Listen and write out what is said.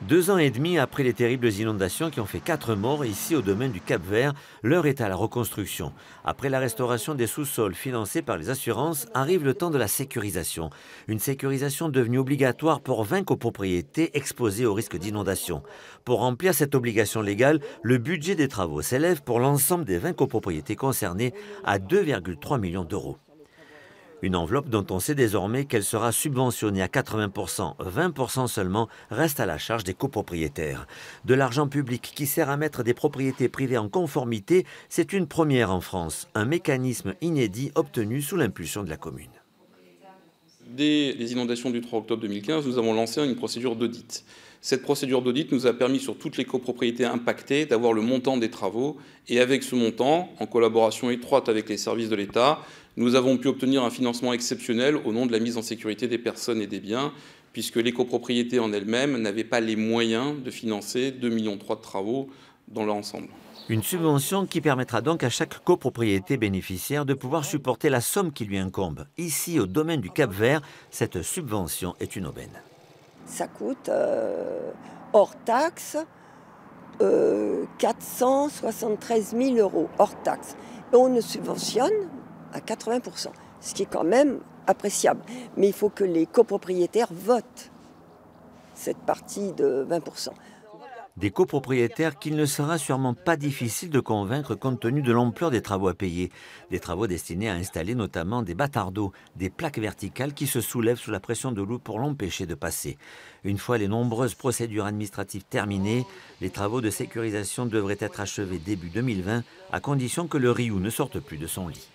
2 ans et demi après les terribles inondations qui ont fait 4 morts ici au domaine du Cap-Vert, l'heure est à la reconstruction. Après la restauration des sous-sols financés par les assurances, arrive le temps de la sécurisation. Une sécurisation devenue obligatoire pour 20 copropriétés exposées au risque d'inondation. Pour remplir cette obligation légale, le budget des travaux s'élève pour l'ensemble des 20 copropriétés concernées à 2,3 millions d'euros. Une enveloppe dont on sait désormais qu'elle sera subventionnée à 80%, 20% seulement reste à la charge des copropriétaires. De l'argent public qui sert à mettre des propriétés privées en conformité, c'est une première en France, un mécanisme inédit obtenu sous l'impulsion de la commune. Dès les inondations du 3 octobre 2015, nous avons lancé une procédure d'audit. Cette procédure d'audit nous a permis sur toutes les copropriétés impactées d'avoir le montant des travaux. Et avec ce montant, en collaboration étroite avec les services de l'État, nous avons pu obtenir un financement exceptionnel au nom de la mise en sécurité des personnes et des biens, puisque les copropriétés en elles-mêmes n'avaient pas les moyens de financer 2,3 millions de travaux dans l'ensemble. Une subvention qui permettra donc à chaque copropriété bénéficiaire de pouvoir supporter la somme qui lui incombe. Ici, au domaine du Cap-Vert, cette subvention est une aubaine. Ça coûte, hors taxe, 473 000 euros, hors taxe. Et on ne subventionne à 80%, ce qui est quand même appréciable. Mais il faut que les copropriétaires votent cette partie de 20%. Des copropriétaires qu'il ne sera sûrement pas difficile de convaincre compte tenu de l'ampleur des travaux à payer. Des travaux destinés à installer notamment des bâtards d'eau, des plaques verticales qui se soulèvent sous la pression de l'eau pour l'empêcher de passer. Une fois les nombreuses procédures administratives terminées, les travaux de sécurisation devraient être achevés début 2020, à condition que le Riou ne sorte plus de son lit.